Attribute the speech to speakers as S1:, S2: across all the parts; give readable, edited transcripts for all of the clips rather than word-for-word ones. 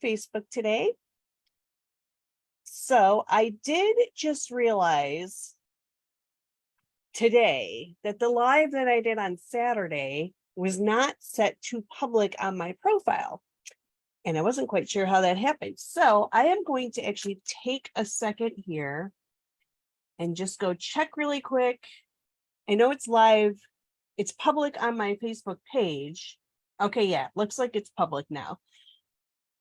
S1: Facebook today. So I did just realize today that the live that I did on Saturday was not set to public on my profile. And I wasn't quite sure how that happened. So I am going to actually take a second here and just go check really quick. I know it's live. It's public on my Facebook page. Okay, yeah, looks like it's public now.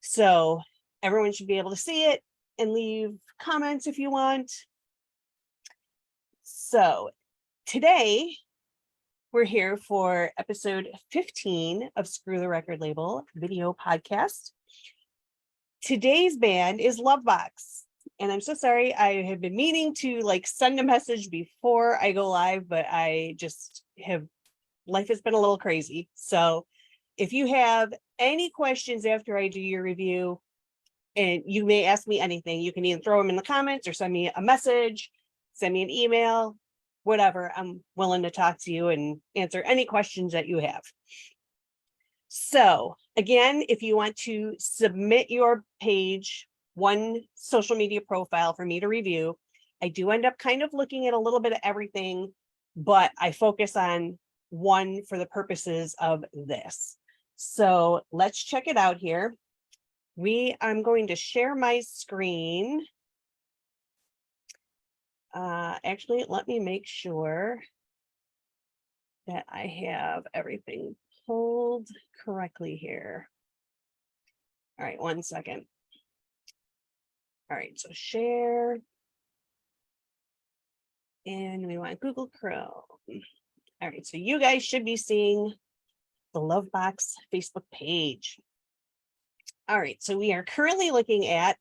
S1: So everyone should be able to see it and leave comments if you want. So today we're here for episode 15 of Screw the Record Label video podcast. Today's band is Loveboxx. And I'm so sorry, I have been meaning to send a message before I go live, but I just life has been a little crazy. So if you have any questions after I do your review, and you may ask me anything, you can either throw them in the comments or send me a message, send me an email, whatever. I'm willing to talk to you and answer any questions that you have. So again, if you want to submit your page, one social media profile for me to review, I do end up kind of looking at a little bit of everything, but I focus on one for the purposes of this. So let's check it out here. I'm going to share my screen. Actually, let me make sure that I have everything pulled correctly here. All right, 1 second. All right, so share. And we want Google Chrome. All right, so you guys should be seeing the Loveboxx Facebook page. All right, so we are currently looking at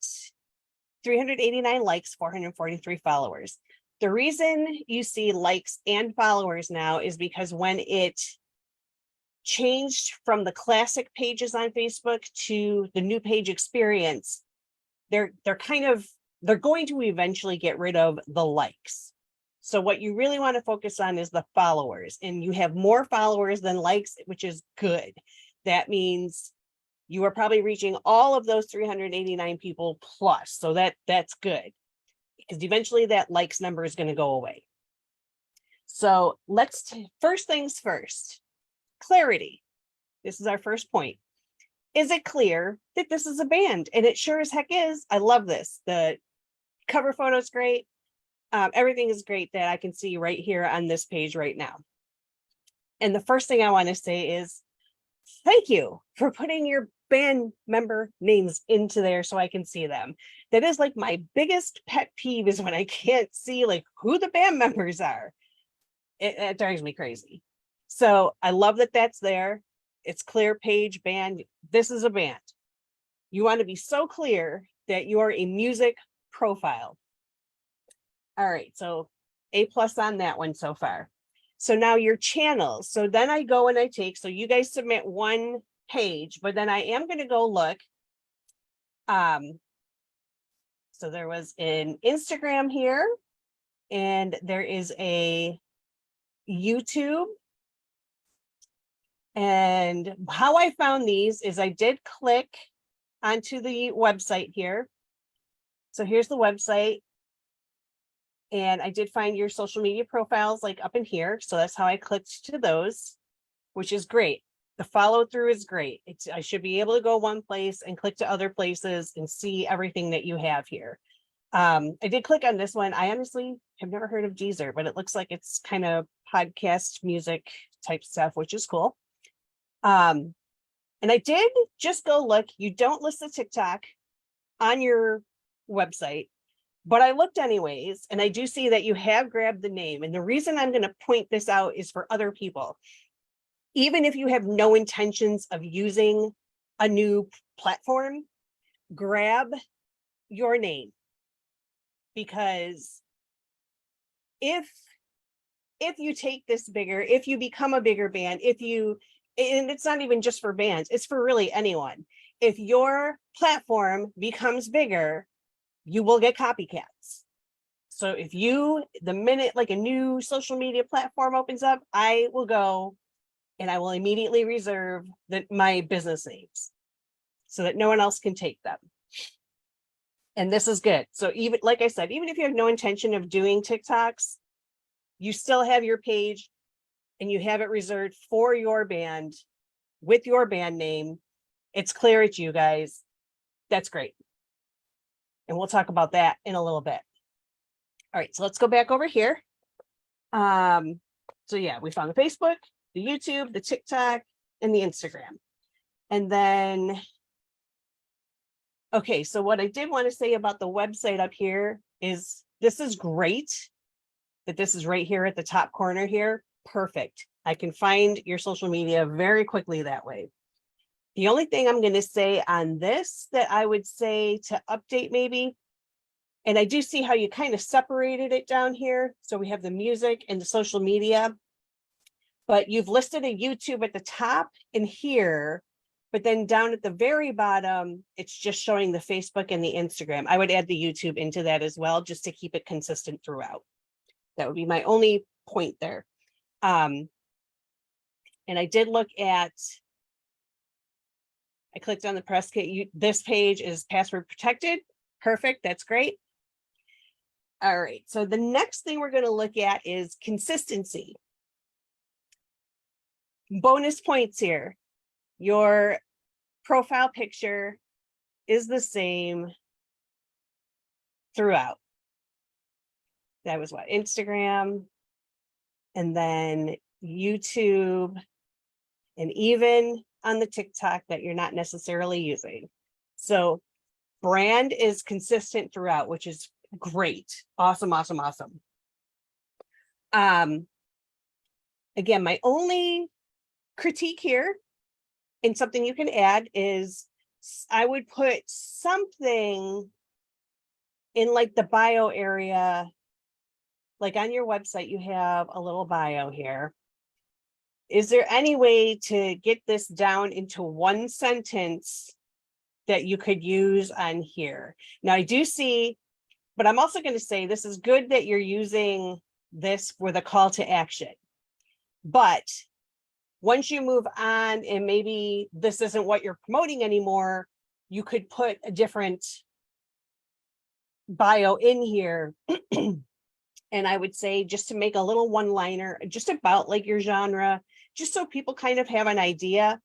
S1: 389 likes, 443 followers. The reason you see likes and followers now is because when it changed from the classic pages on Facebook to the new page experience, they're going to eventually get rid of the likes. So what you really want to focus on is the followers, and you have more followers than likes, which is good. That means you are probably reaching all of those 389 people plus. So that's good, because eventually that likes number is going to go away. So first things first, clarity. This is our first point. Is it clear that this is a band? And it sure as heck is. I love this. The cover photo is great. Everything is great that I can see right here on this page right now. And the first thing I want to say is thank you for putting your band member names into there so I can see them. That is my biggest pet peeve, is when I can't see who the band members are. It drives me crazy. So I love that that's there. It's clear, page, band. This is a band. You want to be so clear that you are a music profile. All right, so A+ on that one so far. So now your channels. So then I go and so you guys submit one page, but then I am going to go look. So there was an Instagram here, and there is a YouTube. And how I found these is I did click onto the website here. So here's the website. And I did find your social media profiles up in here. So that's how I clicked to those, which is great. The follow through is great. I should be able to go one place and click to other places and see everything that you have here. I did click on this one. I honestly have never heard of Deezer, but it looks like it's kind of podcast music type stuff, which is cool. And I did just go look. You don't list the TikTok on your website, but I looked anyways, and I do see that you have grabbed the name. And the reason I'm going to point this out is for other people. Even if you have no intentions of using a new platform, grab your name. Because if you take this bigger, if you become a bigger band, and it's not even just for bands, it's for really anyone. If your platform becomes bigger, you will get copycats. So if the minute a new social media platform opens up, I will go and I will immediately reserve my business names. so that no one else can take them. And this is good. So even, like I said, even if you have no intention of doing TikToks, you still have your page and you have it reserved for your band with your band name. It's clear it's you guys. That's great. And we'll talk about that in a little bit. All right, so let's go back over here. So yeah, we found the Facebook, the YouTube, the TikTok, and the Instagram. And then, okay, so what I did want to say about the website up here is this is great that this is right here at the top corner here. Perfect. I can find your social media very quickly that way. The only thing I'm going to say on this that I would say to update maybe, and I do see how you kind of separated it down here. So we have the music and the social media, but you've listed a YouTube at the top and here, but then down at the very bottom, it's just showing the Facebook and the Instagram. I would add the YouTube into that as well, just to keep it consistent throughout. That would be my only point there. And I did look at, I clicked on the press kit. This page is password protected. Perfect. That's great. All right. So the next thing we're going to look at is consistency. Bonus points here. Your profile picture is the same throughout. That was what? Instagram, and then YouTube, and even on the TikTok that you're not necessarily using. So brand is consistent throughout, which is great. Awesome, awesome, awesome. Again, my only critique here and something you can add is I would put something in like the bio area. Like on your website, you have a little bio here. Is there any way to get this down into one sentence that you could use on here? Now I do see, but I'm also going to say this is good that you're using this with a call to action. But once you move on and maybe this isn't what you're promoting anymore, you could put a different bio in here. And I would say just to make a little one-liner just about like your genre, just so people kind of have an idea.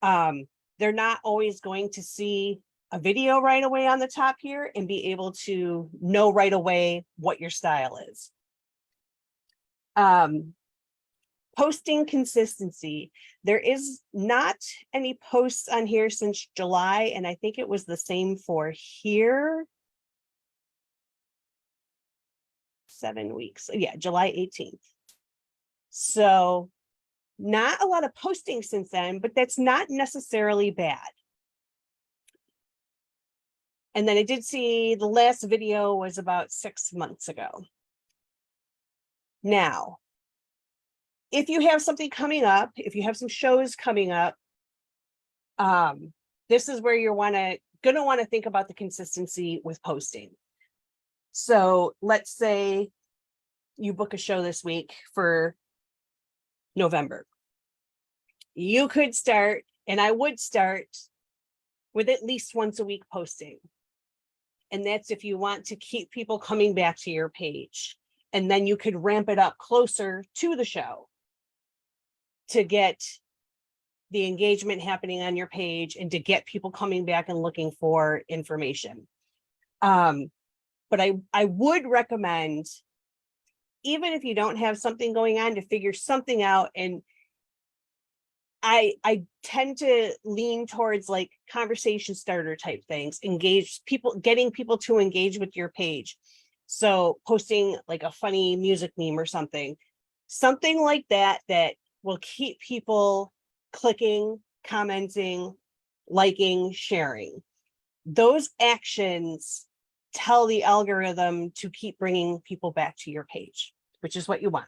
S1: They're not always going to see a video right away on the top here and be able to know right away what your style is. Posting consistency. There is not any posts on here since July, and I think it was the same for here. 7 weeks. Yeah, July 18th. So not a lot of posting since then, but that's not necessarily bad. And then I did see the last video was about 6 months ago. Now, if you have something coming up, if you have some shows coming up, this is where you're gonna want to think about the consistency with posting. So let's say you book a show this week for November. You could start, and I would start with at least once a week posting. And that's if you want to keep people coming back to your page. And then you could ramp it up closer to the show to get the engagement happening on your page and to get people coming back and looking for information. But I would recommend, even if you don't have something going on, to figure something out. And I tend to lean towards like conversation starter type things, engage people, getting people to engage with your page. So posting like a funny music meme or something like that, that will keep people clicking, commenting, liking, sharing. Those actions tell the algorithm to keep bringing people back to your page, which is what you want.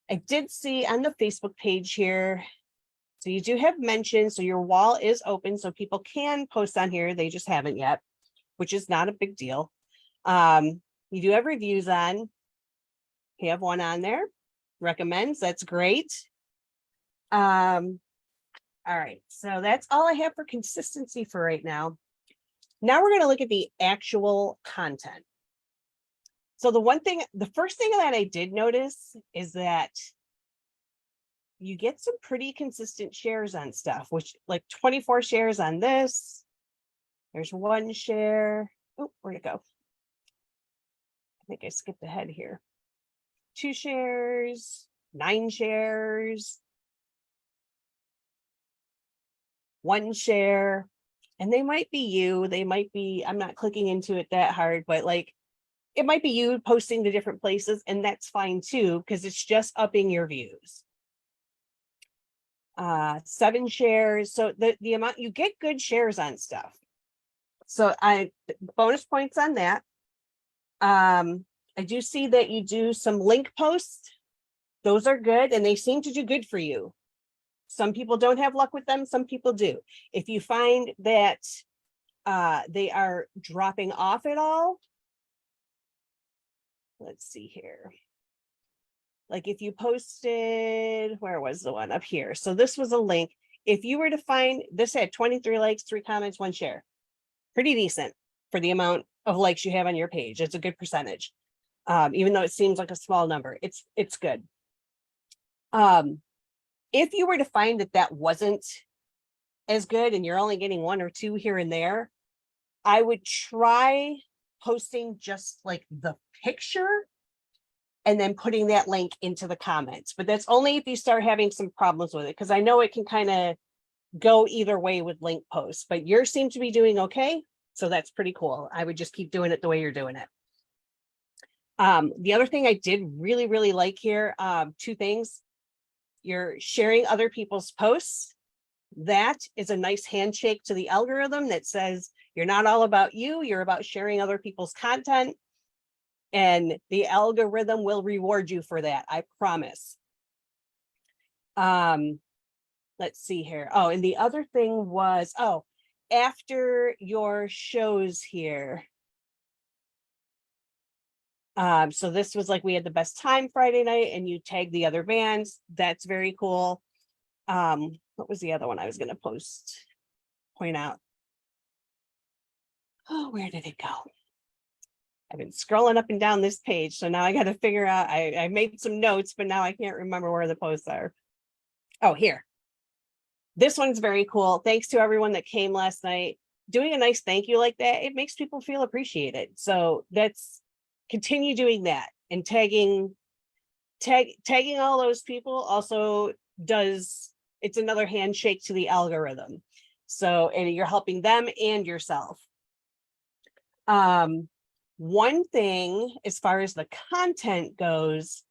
S1: I did see on the Facebook page here, so you do have mentions, so your wall is open, so people can post on here, they just haven't yet, which is not a big deal. You do have reviews on, you have one on there, recommends, that's great. All All right, so that's all I have for consistency for right now. Now we're going to look at the actual content. So the first thing that I did notice is that you get some pretty consistent shares on stuff, which like 24 shares on this. There's one share. Oh, where'd it go? I think I skipped ahead here. 2 shares, 9 shares, 1 share. And they might be you. They might be, I'm not clicking into it that hard, but like it might be you posting to different places, and that's fine too, because it's just upping your views. 7 shares. So the amount you get good shares on stuff. So bonus points on that. I do see that you do some link posts. Those are good, and they seem to do good for you. Some people don't have luck with them, some people do. If you find that they are dropping off at all, let's see here. Like if you posted, where was the one up here? So this was a link. If you were to find, this had 23 likes, 3 comments, 1 share. Pretty decent for the amount of likes you have on your page. It's a good percentage. Even though it seems like a small number, it's good. If you were to find that that wasn't as good and you're only getting 1 or 2 here and there, I would try posting just like the picture and then putting that link into the comments. But that's only if you start having some problems with it, because I know it can kind of go either way with link posts, but yours seem to be doing okay. So that's pretty cool. I would just keep doing it the way you're doing it. The other thing I did really, really like here, 2 things. You're sharing other people's posts. That is a nice handshake to the algorithm that says you're not all about you, you're about sharing other people's content. And the algorithm will reward you for that, I promise. Let's see here. Oh, and the other thing was, after your shows here. So this was like we had the best time Friday night and you tagged the other bands. That's very cool. What was the other one I was going to point out? Oh, where did it go? I've been scrolling up and down this page. So now I got to figure out, I made some notes, but now I can't remember where the posts are. Oh, here. This one's very cool. Thanks to everyone that came last night. Doing a nice thank you like that, it makes people feel appreciated. So continue doing that, and tagging all those people also it's another handshake to the algorithm. So, and you're helping them and yourself. One thing as far as the content goes,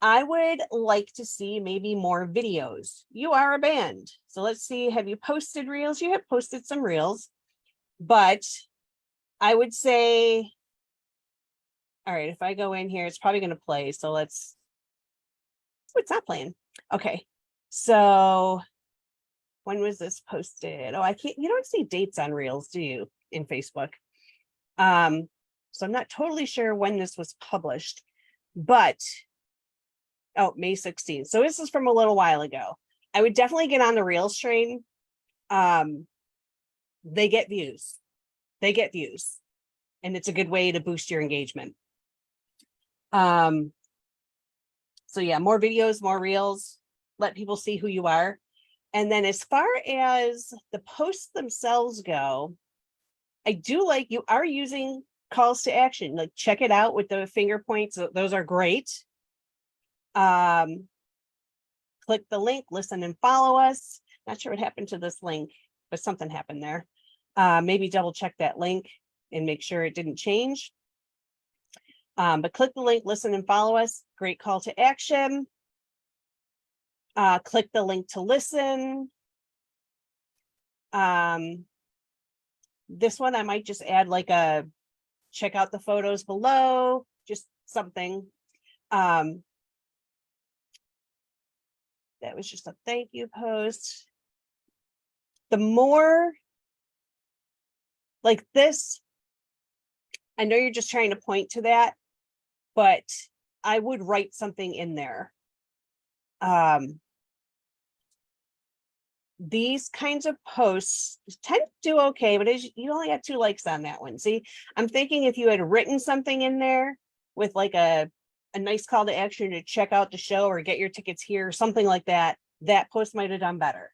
S1: I would like to see maybe more videos. You are a band. So let's see, have you posted reels? You have posted some reels, but I would say, all right, if I go in here, it's probably going to play. So it's not playing. Okay. So when was this posted? Oh, you don't see dates on reels, do you, in Facebook? So I'm not totally sure when this was published, but May 16th. So this is from a little while ago. I would definitely get on the reels train. They get views. And it's a good way to boost your engagement. So yeah, more videos, more reels, let people see who you are. And then as far as the posts themselves go, I do like you are using calls to action. Like check it out with the finger points. Those are great. Click the link, listen and follow us. Not sure what happened to this link, but something happened there. Maybe double check that link and make sure it didn't change. But click the link, listen and follow us. Great call to action. Click the link to listen. This one I might just add like a check out the photos below, just something. That was just a thank you post. The more like this, I know you're just trying to point to that, but I would write something in there. these kinds of posts tend to do okay, but you only got 2 likes on that one. See, I'm thinking if you had written something in there with like a nice call to action to check out the show or get your tickets here or something like that, that post might have done better.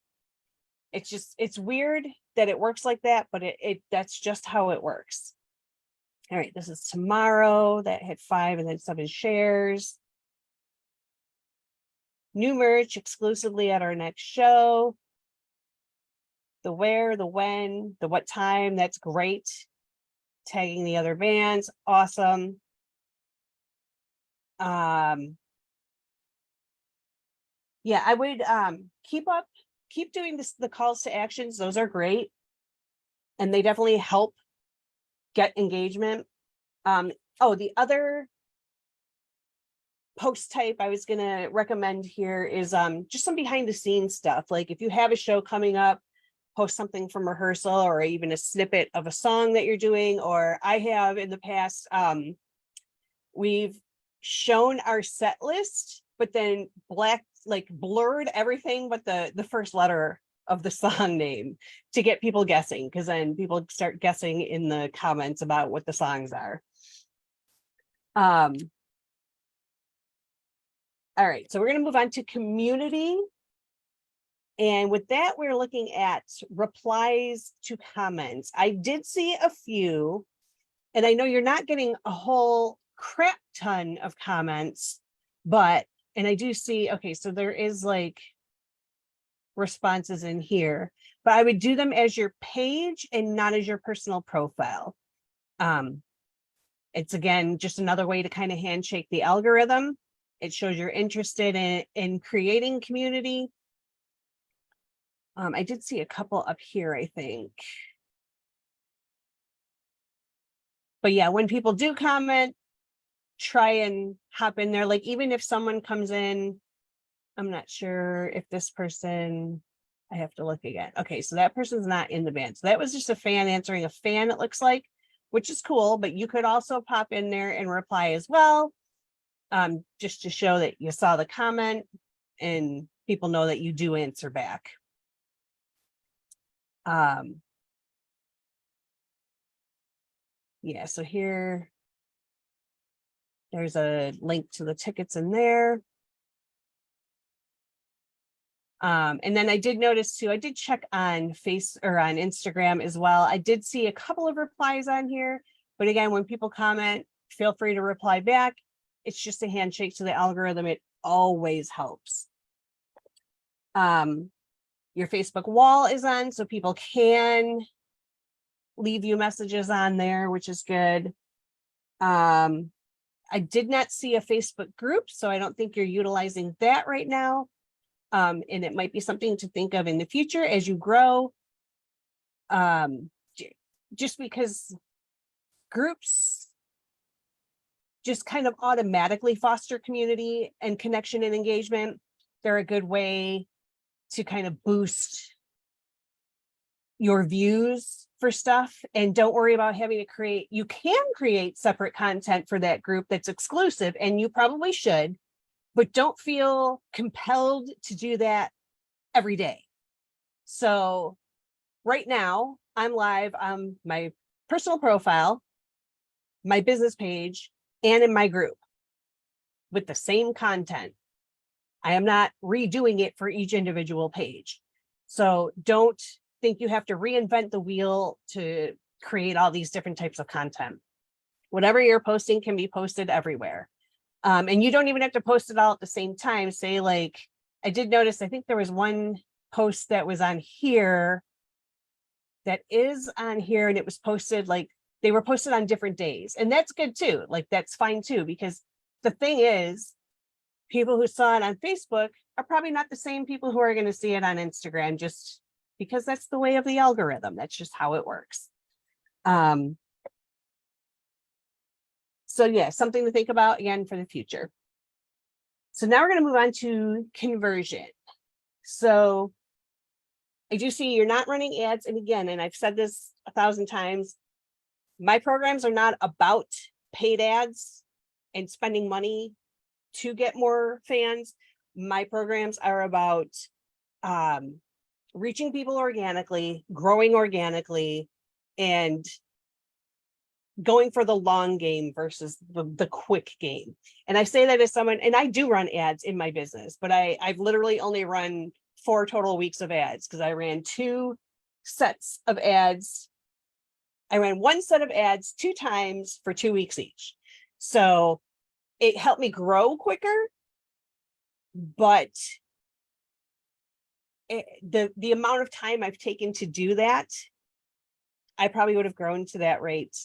S1: It's weird that it works like that, but that's just how it works. All right, this is tomorrow. That hit 5 and then 7 shares. New merch exclusively at our next show. The where, the when, the what time, that's great. Tagging the other bands, awesome. Yeah, I would keep doing this, the calls to actions. Those are great. And they definitely help get engagement. Oh, the other post type I was gonna recommend here is just some behind the scenes stuff. Like if you have a show coming up, post something from rehearsal or even a snippet of a song that you're doing. Or I have in the past, we've shown our set list, but then blurred everything but the first letter of the song name to get people guessing, because then people start guessing in the comments about what the songs are. All right, so we're going to move on to community. And with that, we're looking at replies to comments. I did see a few, and I know you're not getting a whole crap ton of comments, and I do see, okay, so there is like responses in here, but I would do them as your page and not as your personal profile. It's again, just another way to kind of handshake the algorithm. It shows you're interested in creating community. I did see a couple up here, I think. But yeah, when people do comment, try and hop in there. Like even if someone comes in, I'm not sure if this person, I have to look again. Okay, so that person's not in the band. So that was just a fan answering a fan, it looks like, which is cool, but you could also pop in there and reply as well, just to show that you saw the comment and people know that you do answer back. Yeah, so here, there's a link to the tickets in there. And then I did notice too, I did check on on Instagram as well. I did see a couple of replies on here, but again, when people comment, feel free to reply back. It's just a handshake to the algorithm. It always helps. Your Facebook wall is on, so people can leave you messages on there, which is good. I did not see a Facebook group, so I don't think you're utilizing that right now. And it might be something to think of in the future as you grow. Just because groups just kind of automatically foster community and connection and engagement. They're a good way to kind of boost your views for stuff. And don't worry about having to create, you can create separate content for that group that's exclusive, and you probably should, but don't feel compelled to do that every day. So right now I'm live on my personal profile, my business page, and in my group with the same content. I am not redoing it for each individual page. So don't think you have to reinvent the wheel to create all these different types of content. Whatever you're posting can be posted everywhere. And you don't even have to post it all at the same time. Say, like, I did notice, I think there was one post that was on here that is on here, and it was posted, like, they were posted on different days. And that's good too. Like, that's fine too, because the thing is, people who saw it on Facebook are probably not the same people who are going to see it on Instagram, just because that's the way of the algorithm. That's just how it works. So yeah, something to think about again for the future. So now we're going to move on to conversion. So I do see you're not running ads. And again, and I've said this 1,000 times, my programs are not about paid ads and spending money to get more fans. My programs are about reaching people organically, growing organically, and going for the long game versus the quick game. And I say that as someone, and I do run ads in my business, but I've literally only run 4 total weeks of ads because I ran 2 sets of ads. I ran 1 set of ads 2 times for 2 weeks each. So it helped me grow quicker, but the amount of time I've taken to do that, I probably would have grown to that rate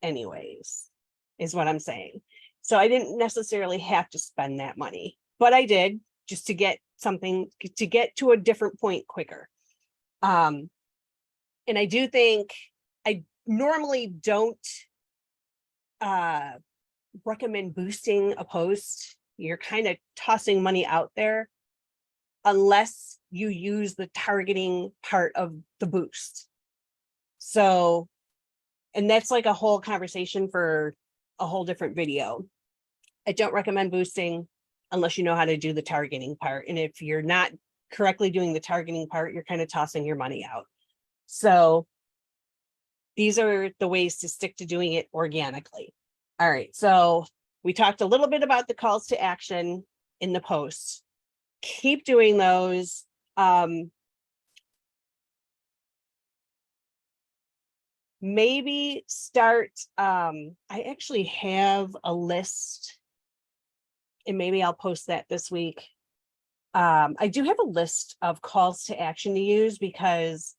S1: anyways, is what I'm saying. So I didn't necessarily have to spend that money, but I did just to get something, to get to a different point quicker. And I do think I normally don't recommend boosting a post. You're kind of tossing money out there unless you use the targeting part of the boost. So, and that's like a whole conversation for a whole different video. I don't recommend boosting unless you know how to do the targeting part. And if you're not correctly doing the targeting part, you're kind of tossing your money out. So these are the ways to stick to doing it organically. All right, so we talked a little bit about the calls to action in the posts. Keep doing those. Maybe start, I actually have a list, and maybe I'll post that this week. I do have a list of calls to action to use because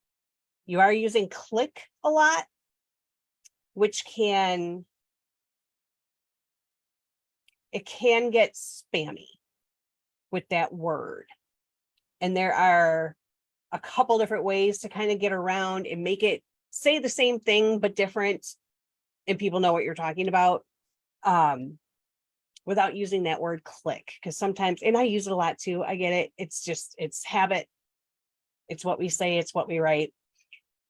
S1: you are using click a lot, which can get spammy with that word. And there are a couple different ways to kind of get around and make it say the same thing but different, and people know what you're talking about, without using that word click. Because sometimes, and I use it a lot too, I get it, it's habit, it's what we say, it's what we write.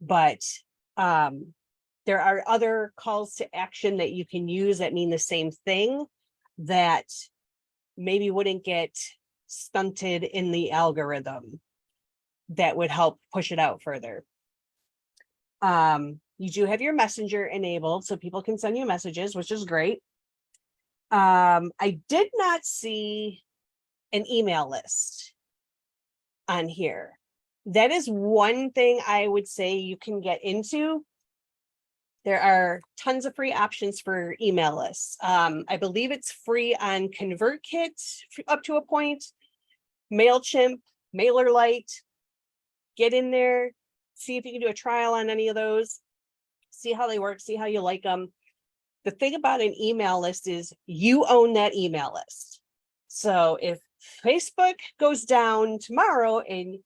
S1: But there are other calls to action that you can use that mean the same thing, that maybe wouldn't get stunted in the algorithm, that would help push it out further. You do have your messenger enabled, so people can send you messages, which is great. I did not see an email list on here. That is one thing I would say you can get into. There are tons of free options for email lists. I believe it's free on ConvertKit up to a point, MailChimp, MailerLite. Get in there, see if you can do a trial on any of those, see how they work, see how you like them. The thing about an email list is you own that email list. So if Facebook goes down tomorrow and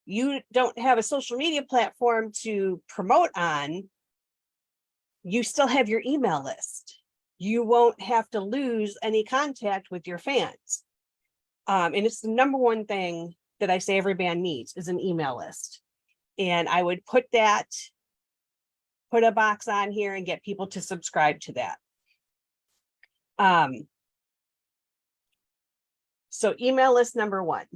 S1: you don't have a social media platform to promote on, you still have your email list. You won't have to lose any contact with your fans. And it's the number one thing that I say every band needs is an email list. And I would put a box on here and get people to subscribe to that. So email list number 1.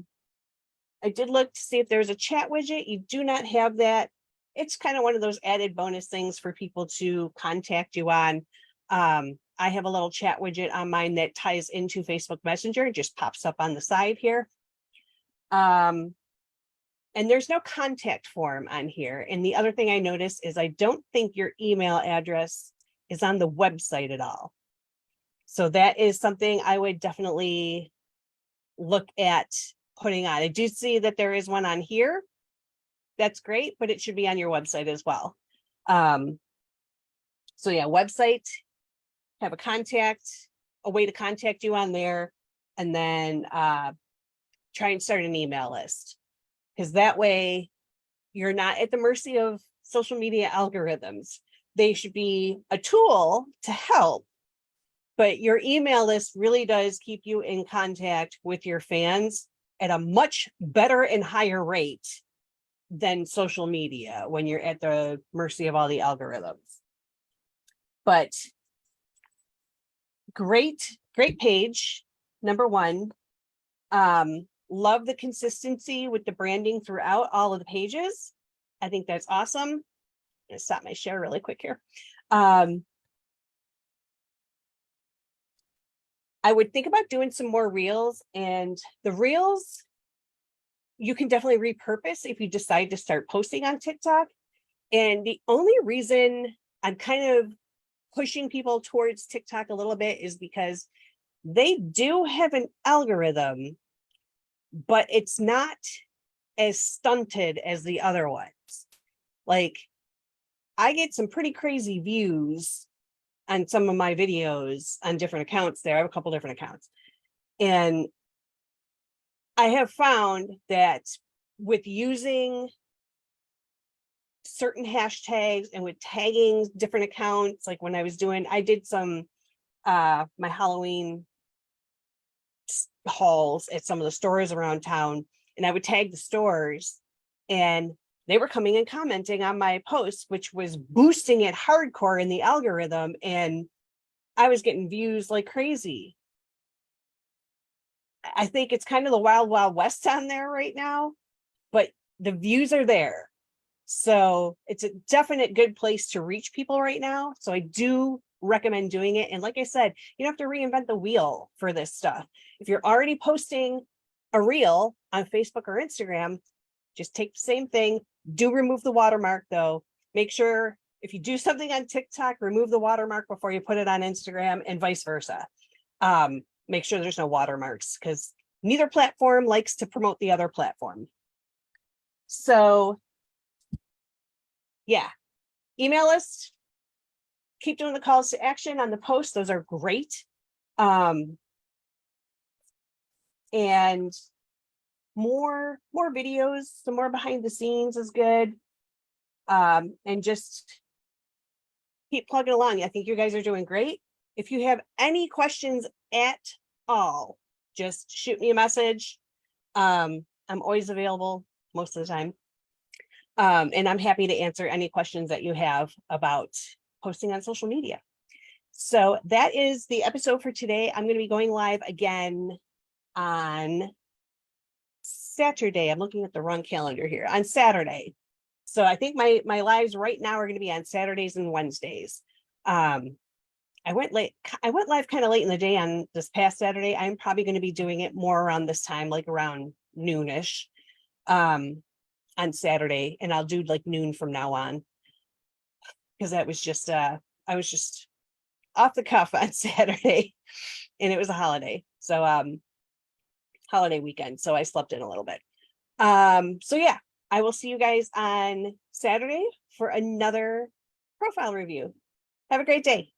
S1: I did look to see if there's a chat widget. You do not have that. It's kind of one of those added bonus things for people to contact you on. I have a little chat widget on mine that ties into Facebook Messenger. It just pops up on the side here. And there's no contact form on here. And the other thing I noticed is I don't think your email address is on the website at all. So that is something I would definitely look at putting on. I do see that there is one on here. That's great, but it should be on your website as well. So yeah, website, have a way to contact you on there, and then try and start an email list. Because that way you're not at the mercy of social media algorithms. They should be a tool to help, but your email list really does keep you in contact with your fans at a much better and higher rate than social media when you're at the mercy of all the algorithms. But great page, number 1. Love the consistency with the branding throughout all of the pages. I think that's awesome. I'm gonna stop my share really quick here. I would think about doing some more reels, and the reels you can definitely repurpose if you decide to start posting on TikTok. And the only reason I'm kind of pushing people towards TikTok a little bit is because they do have an algorithm, but it's not as stunted as the other ones. Like, I get some pretty crazy views on some of my videos on different accounts there. I have a couple different accounts. And I have found that with using certain hashtags and with tagging different accounts, like when I did some my Halloween hauls at some of the stores around town, and I would tag the stores, and they were coming and commenting on my posts, which was boosting it hardcore in the algorithm, and I was getting views like crazy. I think it's kind of the wild, wild west on there right now, but the views are there. So it's a definite good place to reach people right now. So I do recommend doing it. And like I said, you don't have to reinvent the wheel for this stuff. If you're already posting a reel on Facebook or Instagram, just take the same thing. Do remove the watermark though. Make sure if you do something on TikTok, remove the watermark before you put it on Instagram, and vice versa. Make sure there's no watermarks, because neither platform likes to promote the other platform. So yeah, email us, keep doing the calls to action on the post. Those are great. And more videos, some more behind the scenes is good. And just keep plugging along. I think you guys are doing great. If you have any questions at all, just shoot me a message. I'm always available most of the time. And I'm happy to answer any questions that you have about posting on social media. So that is the episode for today. I'm going to be going live again on Saturday. I'm looking at the wrong calendar here. On Saturday. So I think my lives right now are going to be on Saturdays and Wednesdays. I went live kind of late in the day on this past Saturday. I'm probably going to be doing it more around this time, like around noonish, on Saturday, and I'll do like noon from now on, because that was just I was just off the cuff on Saturday, and it was a holiday, so holiday weekend, so I slept in a little bit. So yeah, I will see you guys on Saturday for another profile review. Have a great day.